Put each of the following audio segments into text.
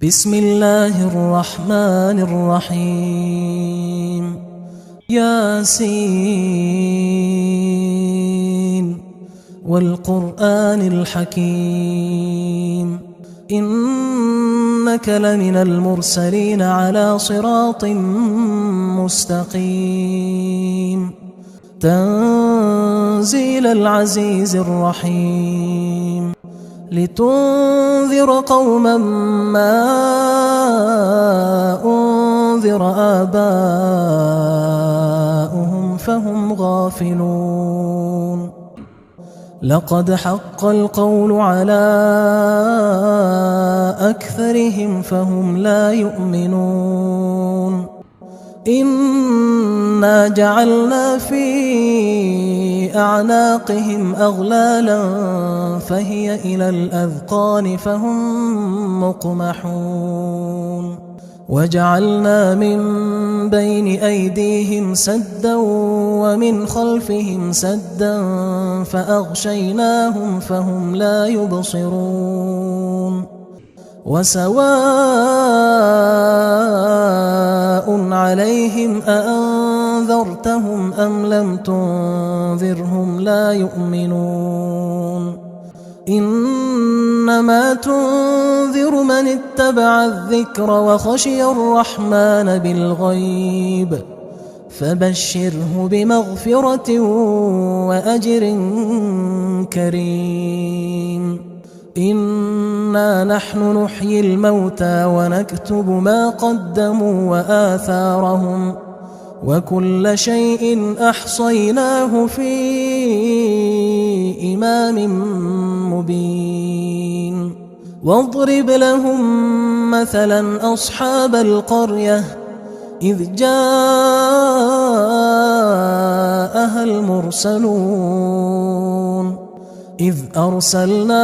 بسم الله الرحمن الرحيم ياسين والقرآن الحكيم إنك لمن المرسلين على صراط مستقيم تنزيل العزيز الرحيم لتنذر قوما ما أنذر آباؤهم فهم غافلون لقد حق القول على أكثرهم فهم لا يؤمنون إنا جعلنا في أعناقهم أغلالا فهي إلى الأذقان فهم مقمحون وجعلنا من بين أيديهم سدا ومن خلفهم سدا فأغشيناهم فهم لا يبصرون وسواء عليهم أأنذرتهم أم لم تنذرهم لا يؤمنون إنما تنذر من اتبع الذكر وخشي الرحمن بالغيب فبشره بمغفرة وأجر كريم إنا نحن نحيي الموتى ونكتب ما قدموا وآثارهم وكل شيء أحصيناه في إمام مبين واضرب لهم مثلا أصحاب القرية إذ جاءها المرسلون إذ أرسلنا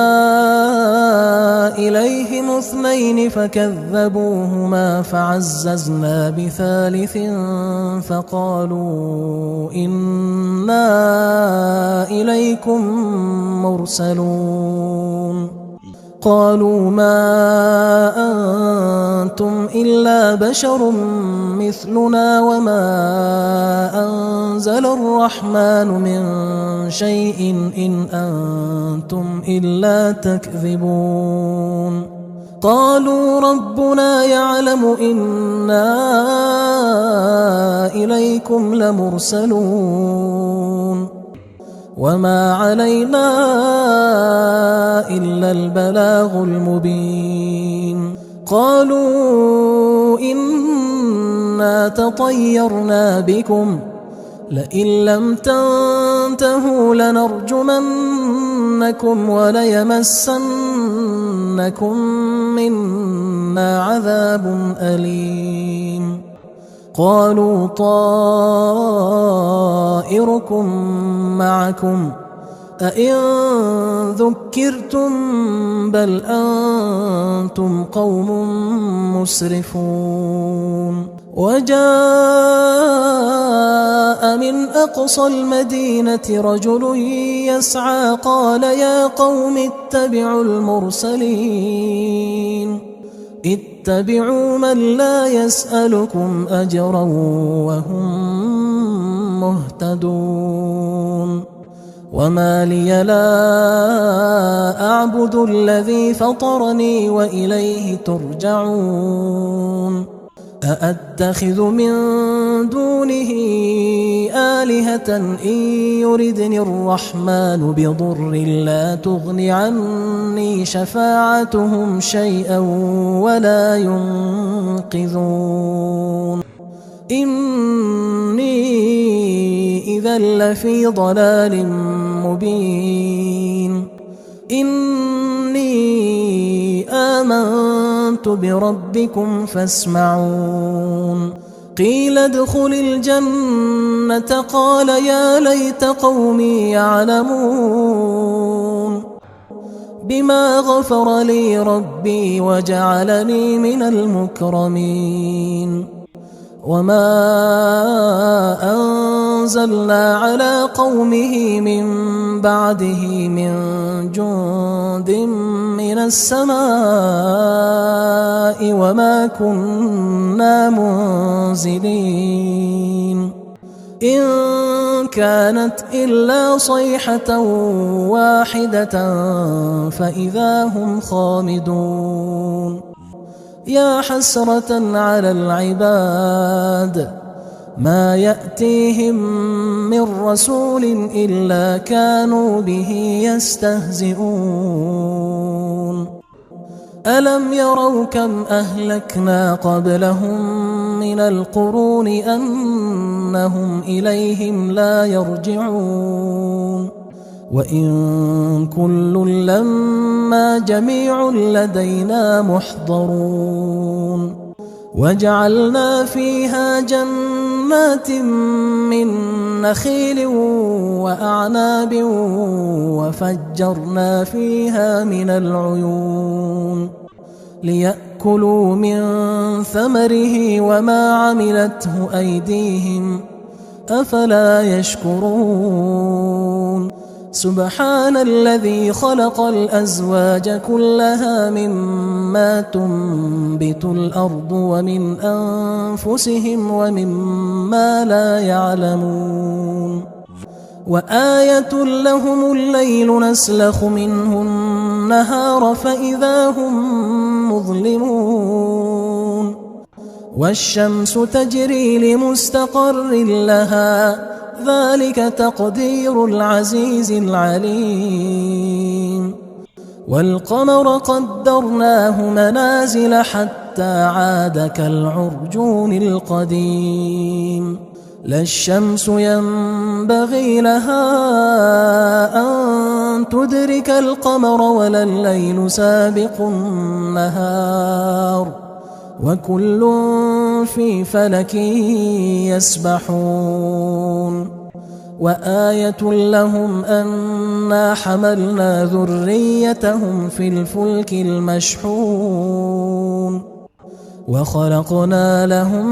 إليهم 2 فكذبوهما فعززنا بثالث فقالوا إنا إليكم مرسلون قالوا ما أنتم إلا بشر مثلنا وما أنزل الرحمن من شيء إن أنتم إلا تكذبون قالوا ربنا يعلم إنا إليكم لمرسلون وما علينا إلا البلاغ المبين قالوا إنا تطيرنا بكم لئن لم تنتهوا لنرجمنكم وليمسنكم منا عذاب أليم قالوا طائركم معكم أئن ذكرتم بل أنتم قوم مسرفون وجاء من أقصى المدينة رجل يسعى قال يا قوم اتبعوا المرسلين اتبعوا من لا يسألكم أجرا وهم مهتدون وما لي لا أعبد الذي فطرني وإليه ترجعون أأتخذ من دونه آلهة إن يردني الرحمن بضر لا تغن عني شفاعتهم شيئا ولا ينقذون إني إذا لفي ضلال مبين إني آمنت بربكم فاسمعون قيل ادخل الجنة قال يا ليت قومي يعلمون بما غفر لي ربي وجعلني من المكرمين وما أنزلنا على قومه من بعده من جند من السماء وما كنا منزلين إن كانت إلا صيحة واحدة فإذا هم خامدون يا حسرة على العباد ما يأتيهم من رسول إلا كانوا به يستهزئون ألم يروا كم أهلكنا قبلهم من القرون أنهم إليهم لا يرجعون وإن كل لما جميع لدينا محضرون وجعلنا فيها جنات من نخيل وأعناب وفجرنا فيها من العيون ليأكلوا من ثمره وما عملته أيديهم أفلا يشكرون سبحان الذي خلق الأزواج كلها مما تنبت الأرض ومن أنفسهم ومما لا يعلمون وآية لهم الليل نسلخ منه النهار فإذا هم مظلمون والشمس تجري لمستقر لها ذلك تقدير العزيز العليم والقمر قدرناه منازل حتى عاد كالعرجون القديم لا الشمس ينبغي لها أن تدرك القمر ولا الليل سابق النهار وكل في فلك يسبحون وآية لهم أنا حملنا ذريتهم في الفلك المشحون وخلقنا لهم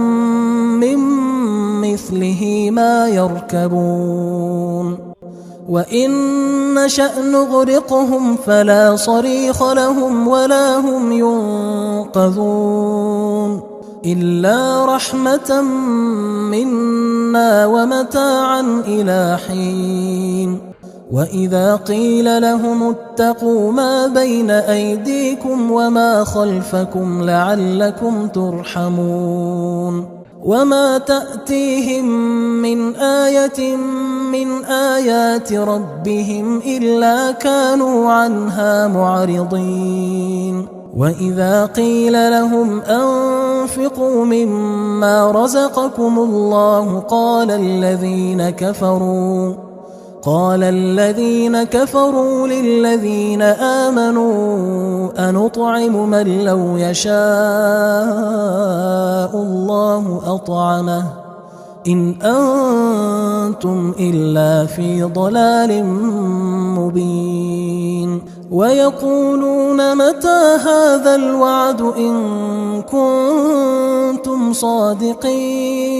من مثله ما يركبون وإن نشأ نغرقهم فلا صريخ لهم ولا هم ينقذون إلا رحمة منا ومتاعا إلى حين وإذا قيل لهم اتقوا ما بين أيديكم وما خلفكم لعلكم ترحمون وما تأتيهم من آية من آيات ربهم إلا كانوا عنها معرضين وإذا قيل لهم أنفقوا مما رزقكم الله قال الذين كفروا للذين آمنوا أنطعم من لو يشاء الله أطعمه إن أنتم إلا في ضلال مبين ويقولون متى هذا الوعد إن كنتم صادقين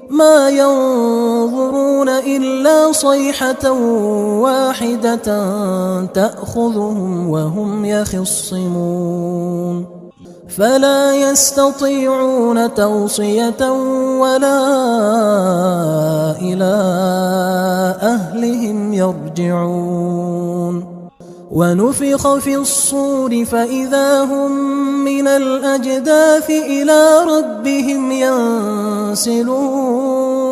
ما ينظرون إلا صيحة واحدة تأخذهم وهم يخصمون فلا يستطيعون توصية ولا إلى أهلهم يرجعون ونفخ في الصور فإذا هم من الأجداث إلى ربهم ينسلون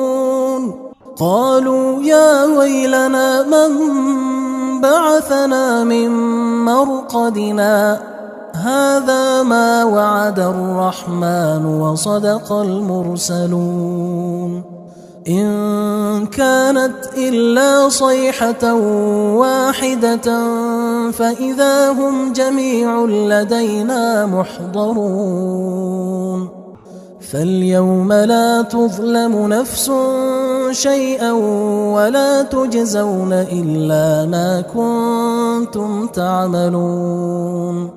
قالوا يا ويلنا من بعثنا من مرقدنا هذا ما وعد الرحمن وصدق المرسلون إن كانت إلا صيحة واحدة فإذا هم جميع لدينا محضرون فاليوم لا تظلم نفس شيئا ولا تجزون إلا ما كنتم تعملون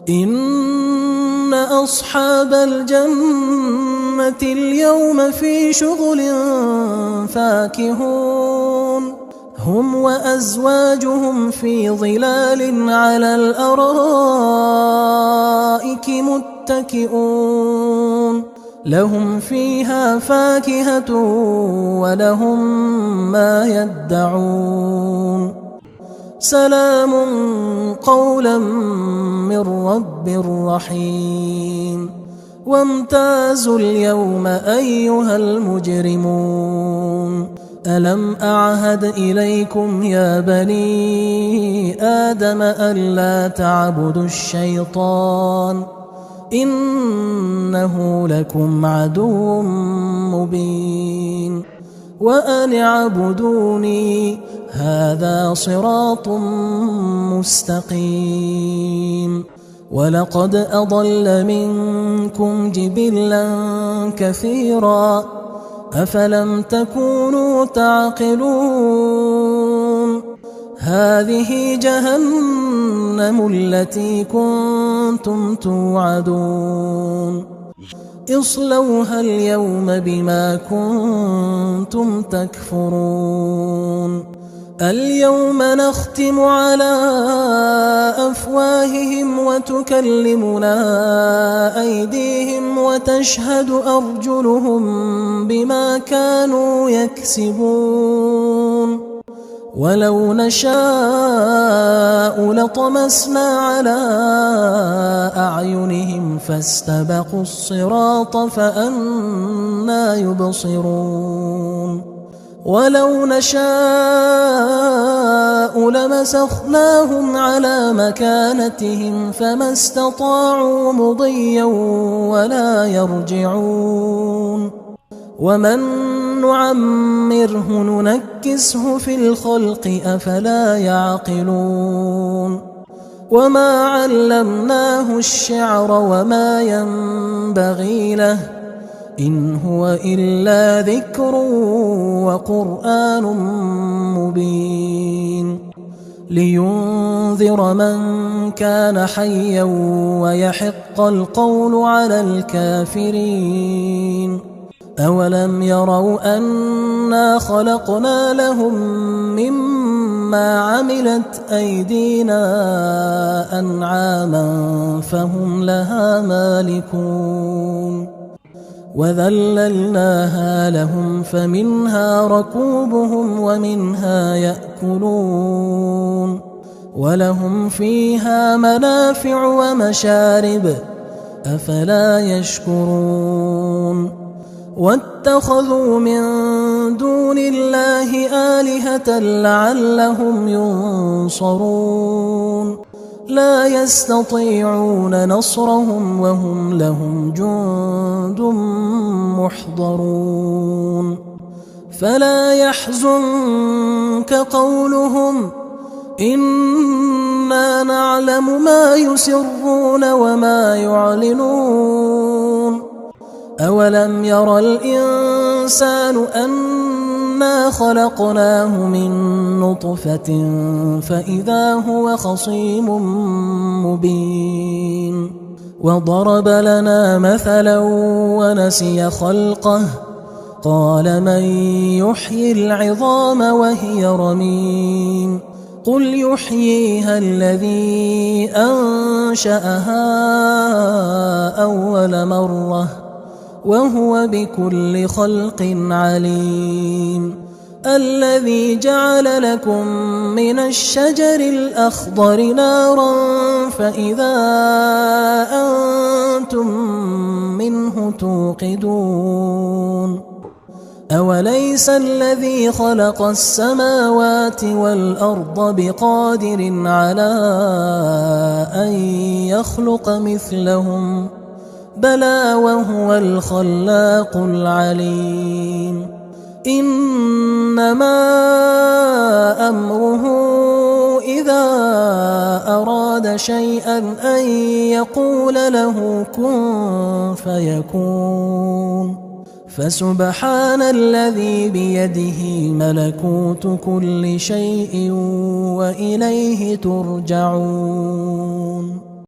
إن أصحاب الجنة الأمة اليوم في شغل فاكهون هم وأزواجهم في ظلال على الأرائك متكئون لهم فيها فاكهة ولهم ما يدعون سلام قولا من رب رحيم وامتازوا اليوم أيها المجرمون ألم أعهد إليكم يا بني آدم ألا تعبدوا الشيطان إنه لكم عدو مبين وأن اعبدوني هذا صراط مستقيم ولقد أضل منكم جبلا كثيرا أفلم تكونوا تعقلون هذه جهنم التي كنتم توعدون اصلوها اليوم بما كنتم تكفرون اليوم نختم على أفواههم وتكلمنا أيديهم وتشهد أرجلهم بما كانوا يكسبون ولو نشاء لطمسنا على أعينهم فاستبقوا الصراط فأنى يبصرون ولو نشاء لمسخناهم على مكانتهم فما استطاعوا مضيا ولا يرجعون ومن نعمره ننكسه في الخلق أفلا يعقلون وما علمناه الشعر وما ينبغي له إن هو إلا ذكر وقرآن مبين لينذر من كان حيا ويحق القول على الكافرين أولم يروا أنا خلقنا لهم مما عملت أيدينا أنعاما فهم لها مالكون وذللناها لهم فمنها ركوبهم ومنها يأكلون ولهم فيها منافع ومشارب أفلا يشكرون واتخذوا من دون الله آلهة لعلهم ينصرون لا يستطيعون نصرهم وهم لهم جند محضرون فلا يحزنك قولهم إنا نعلم ما يسرون وما يعلنون أولم ير الإنسان أنا خلقناه من نطفة فإذا هو خصيم مبين وضرب لنا مثلا ونسي خلقه قال من يحيي العظام وهي رميم قل يحييها الذي أنشأها أول مرة وهو بكل خلق عليم الذي جعل لكم من الشجر الأخضر نارا فإذا أنتم منه توقدون أوليس الذي خلق السماوات والأرض بقادر على أن يخلق مثلهم بلى وهو الخلاق العليم إنما أمره إذا أراد شيئا أن يقول له كن فيكون فسبحان الذي بيده ملكوت كل شيء وإليه ترجعون